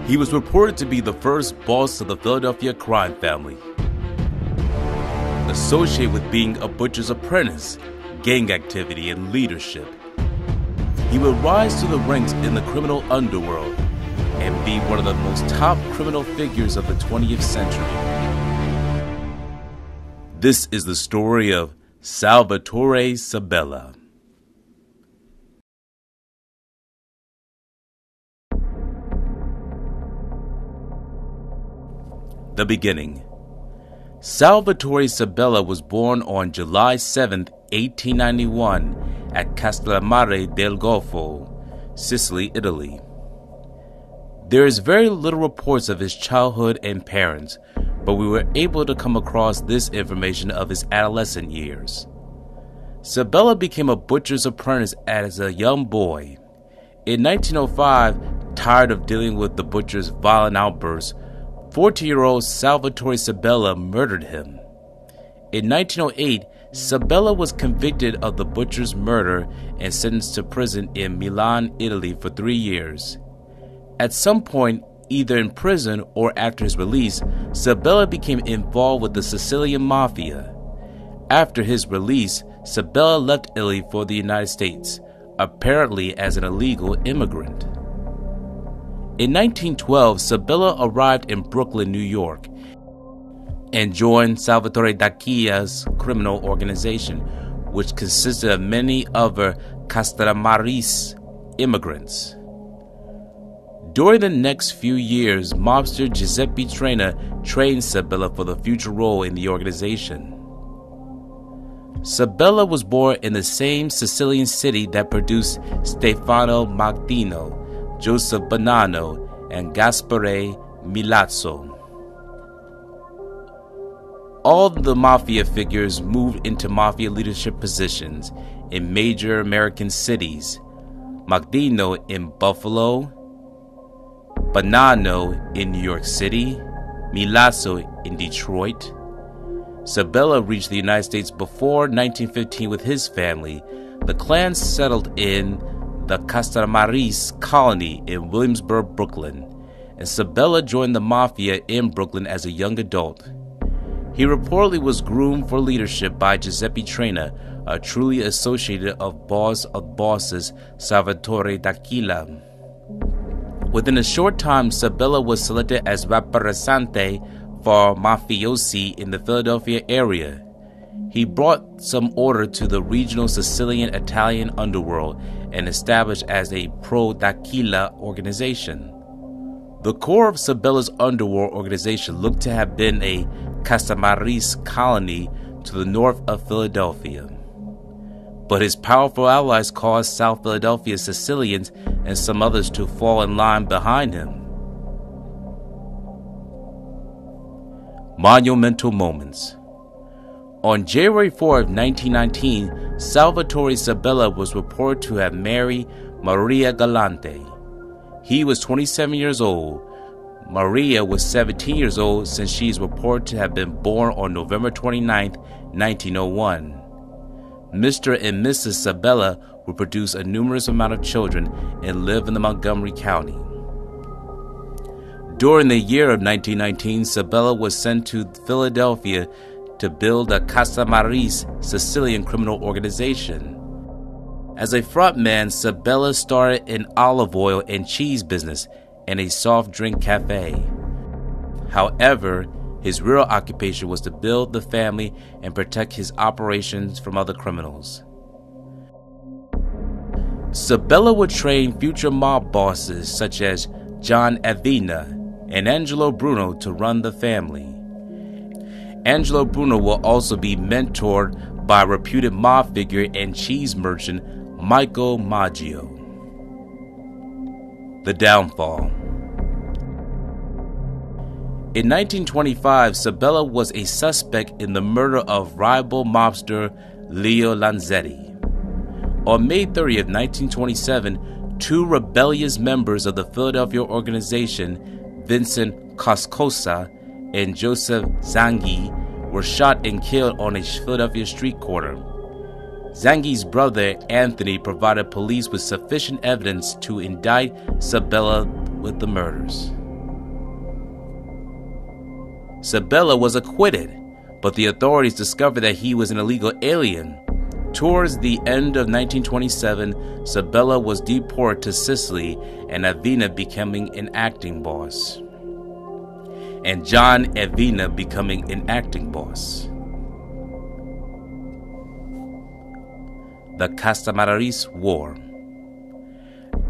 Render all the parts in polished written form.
He was reported to be the first boss of the Philadelphia crime family, associated with being a butcher's apprentice, gang activity, and leadership. He would rise to the ranks in the criminal underworld and be one of the most top criminal figures of the 20th century. This is the story of Salvatore Sabella. The beginning. Salvatore Sabella was born on July 7, 1891, at Castellammarese del Golfo, Sicily, Italy. There is very little reports of his childhood and parents, but we were able to come across this information of his adolescent years. Sabella became a butcher's apprentice as a young boy. In 1905, tired of dealing with the butcher's violent outbursts, 14-year-old Salvatore Sabella murdered him. In 1908, Sabella was convicted of the butcher's murder and sentenced to prison in Milan, Italy for 3 years. At some point, either in prison or after his release, Sabella became involved with the Sicilian mafia. After his release, Sabella left Italy for the United States, apparently as an illegal immigrant. In 1912, Sabella arrived in Brooklyn, New York, and joined Salvatore Sabbella's criminal organization, which consisted of many other Castellammarese immigrants. During the next few years, mobster Giuseppe Traina trained Sabella for the future role in the organization. Sabella was born in the same Sicilian city that produced Stefano Magnino, Joseph Bonanno, and Gaspare Milazzo. All the mafia figures moved into mafia leadership positions in major American cities: Magnino in Buffalo, Bonanno in New York City, Milazzo in Detroit. Sabella reached the United States before 1915 with his family. The clan settled in the Castellammarese colony in Williamsburg, Brooklyn, and Sabella joined the mafia in Brooklyn as a young adult. He reportedly was groomed for leadership by Giuseppe Traina, a truly associated of boss of bosses, Salvatore Sabella. Within a short time, Sabella was selected as rappresentante for mafiosi in the Philadelphia area. He brought some order to the regional Sicilian Italian underworld and established as a pro-Daquila organization. The core of Sabella's underworld organization looked to have been a Castellammarese colony to the north of Philadelphia. But his powerful allies caused South Philadelphia Sicilians and some others to fall in line behind him. Monumental Moments. On January 4, 1919, Salvatore Sabella was reported to have married Maria Galante. He was 27 years old. Maria was 17 years old since she is reported to have been born on November 29, 1901. Mr. and Mrs. Sabella would produce a numerous amount of children and live in the Montgomery County. During the year of 1919, Sabella was sent to Philadelphia to build a Castellammarese Sicilian criminal organization. As a frontman, Sabella started an olive oil and cheese business and a soft drink cafe. However, his real occupation was to build the family and protect his operations from other criminals. Sabella would train future mob bosses such as John Avena and Angelo Bruno to run the family. Angelo Bruno will also be mentored by reputed mob figure and cheese merchant Michael Maggio. The downfall. In 1925, Sabella was a suspect in the murder of rival mobster Leo Lanzetti. On May 30th, 1927, two rebellious members of the Philadelphia organization, Vincent Coscosa and Joseph Zanghi, were shot and killed on a Philadelphia street corner. Zanghi's brother, Anthony, provided police with sufficient evidence to indict Sabella with the murders. Sabella was acquitted, but the authorities discovered that he was an illegal alien. Towards the end of 1927, Sabella was deported to Sicily and Avena becoming an acting boss. And John Avena becoming an acting boss. The Castellammarese War.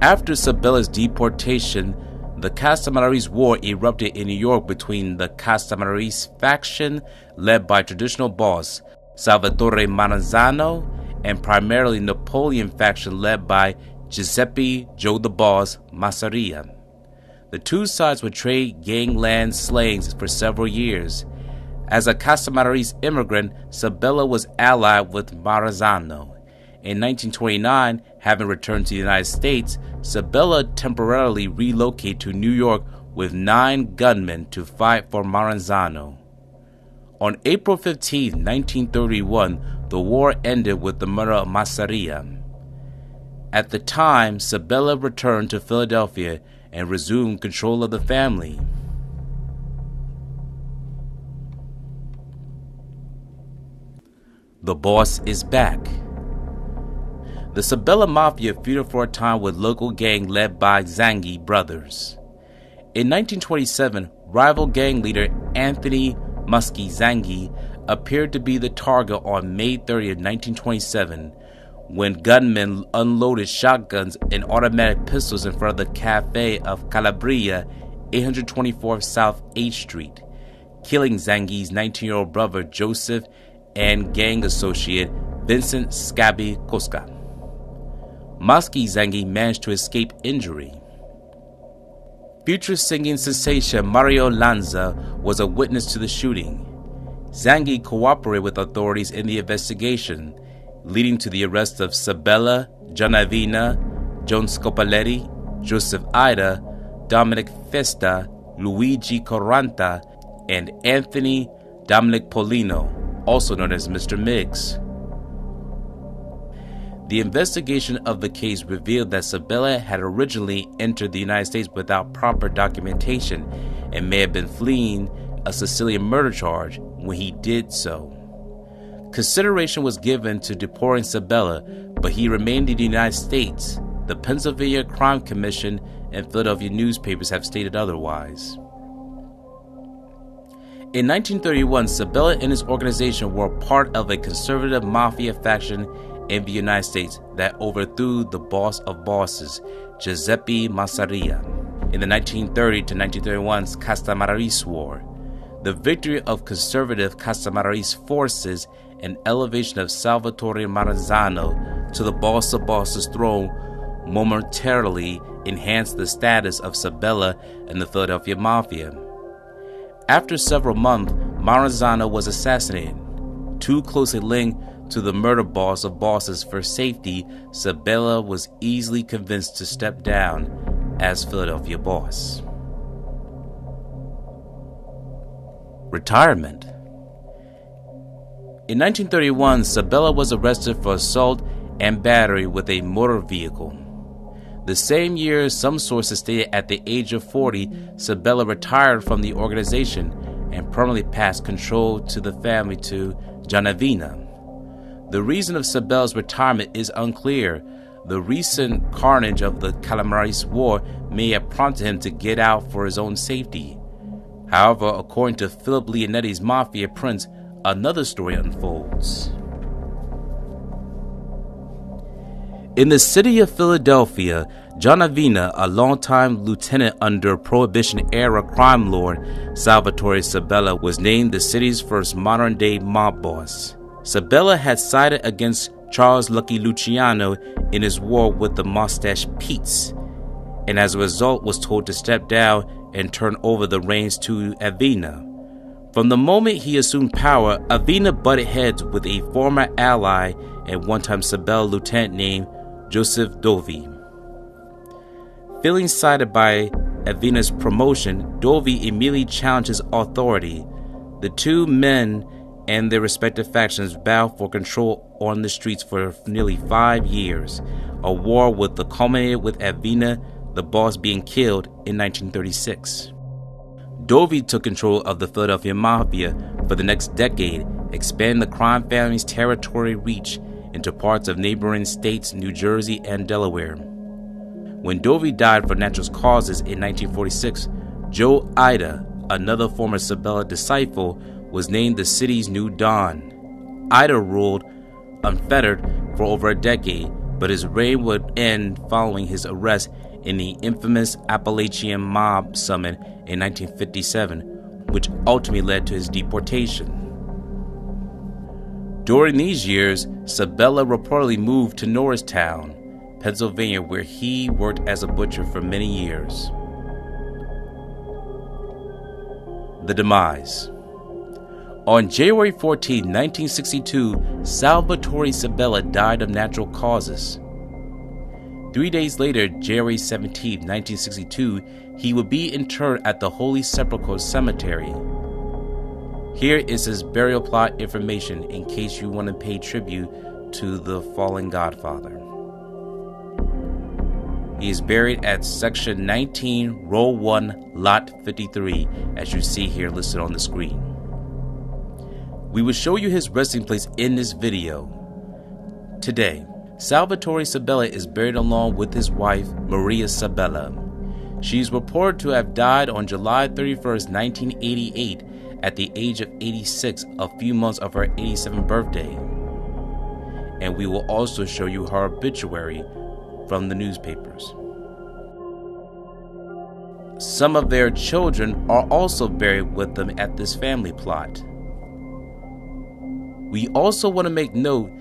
After Sabella's deportation, the Castellammarese War erupted in New York between the Castellammarese faction led by traditional boss Salvatore Maranzano and primarily Napoleon faction led by Giuseppe Joe the Boss Masseria. The two sides would trade gangland slayings for several years. As a Castellammarese immigrant, Sabella was allied with Maranzano. In 1929, having returned to the United States, Sabella temporarily relocated to New York with 9 gunmen to fight for Maranzano. On April 15, 1931, the war ended with the murder of Masseria. At the time, Sabella returned to Philadelphia and resumed control of the family. The boss is back. The Sabella Mafia feuded for a time with local gang led by Zanghi brothers. In 1927, rival gang leader Anthony Muskie Zanghi appeared to be the target on May 30, 1927, when gunmen unloaded shotguns and automatic pistols in front of the cafe of Calabria, 824 South 8th Street, killing Zanghi's 19-year-old brother Joseph and gang associate Vincent Scabby Koska. Muskie Zanghi managed to escape injury. Future singing sensation Mario Lanza was a witness to the shooting. Zanghi cooperated with authorities in the investigation, leading to the arrest of Sabella, John Avena, John Scopaletti, Joseph Ida, Dominic Festa, Luigi Corranta, and Anthony Dominic Polino, also known as Mr. Miggs. The investigation of the case revealed that Sabella had originally entered the United States without proper documentation and may have been fleeing a Sicilian murder charge when he did so. Consideration was given to deporting Sabella, but he remained in the United States. The Pennsylvania Crime Commission and Philadelphia newspapers have stated otherwise. In 1931, Sabella and his organization were part of a conservative mafia faction in the United States that overthrew the boss of bosses, Giuseppe Masseria, in the 1930 to 1931 Castellammarese War. The victory of conservative Castellammarese forces and elevation of Salvatore Maranzano to the boss of bosses throne momentarily enhanced the status of Sabella and the Philadelphia Mafia. After several months, Maranzano was assassinated. Too closely linked to the murder boss of bosses for safety, Sabella was easily convinced to step down as Philadelphia boss. Retirement. In 1931, Sabella was arrested for assault and battery with a motor vehicle. The same year, some sources stated at the age of 40, Sabella retired from the organization and permanently passed control to the family to John Avena. The reason of Sabella's retirement is unclear. The recent carnage of the Castellammarese War may have prompted him to get out for his own safety. However, according to Philip Leonetti's Mafia Prince, another story unfolds. In the city of Philadelphia, John Avena, a longtime lieutenant under Prohibition-era crime lord Salvatore Sabella, was named the city's first modern-day mob boss. Sabella had sided against Charles Lucky Luciano in his war with the Mustache Pete's, and as a result was told to step down and turn over the reins to Avena. From the moment he assumed power, Avena butted heads with a former ally and one-time Sabella lieutenant named Joseph Dovi. Feeling slighted by Avena's promotion, Dovi immediately challenged his authority. The two men and their respective factions battled for control on the streets for nearly 5 years, a war with the culminated with Avena, the boss, being killed in 1936. Dovi took control of the Philadelphia Mafia for the next decade, expanding the crime family's territory reach into parts of neighboring states New Jersey and Delaware. When Dovi died for natural causes in 1946, Joe Ida, another former Sabella disciple, was named the city's new Don. Ida ruled unfettered for over a decade, but his reign would end following his arrest in the infamous Appalachian Mob Summit in 1957, which ultimately led to his deportation. During these years, Sabella reportedly moved to Norristown, Pennsylvania, where he worked as a butcher for many years. The Demise. On January 14, 1962, Salvatore Sabella died of natural causes. 3 days later, January 17, 1962, he would be interred at the Holy Sepulchre Cemetery. Here is his burial plot information in case you want to pay tribute to the fallen Godfather. He is buried at Section 19, Row 1, Lot 53, as you see here listed on the screen. We will show you his resting place in this video. Today, Salvatore Sabella is buried along with his wife, Maria Sabella. She is reported to have died on July 31, 1988, at the age of 86, a few months of her 87th birthday. And we will also show you her obituary from the newspapers. Some of their children are also buried with them at this family plot. We also want to make note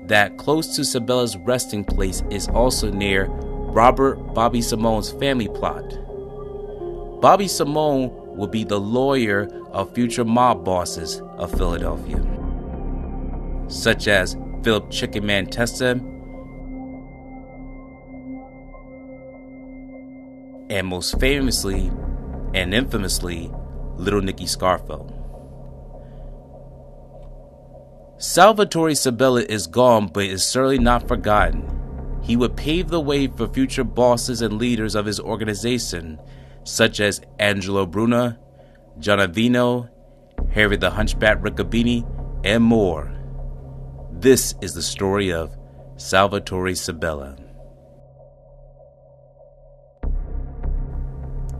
that close to Sabella's resting place is also near Robert Bobby Simone's family plot. Bobby Simone will be the lawyer of future mob bosses of Philadelphia, such as Philip Chicken Man Testa and most famously and infamously Little Nicky Scarfo. Salvatore Sabella is gone, but is certainly not forgotten. He would pave the way for future bosses and leaders of his organization, such as Angelo Bruno, John Avena, Harry the Hunchback Riccobini, and more. This is the story of Salvatore Sabella.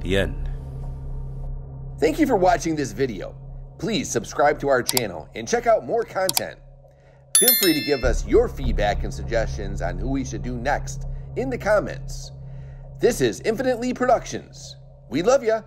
The end. Thank you for watching this video. Please subscribe to our channel and check out more content. Feel free to give us your feedback and suggestions on who we should do next in the comments. This is Infinitely Productions. We love ya.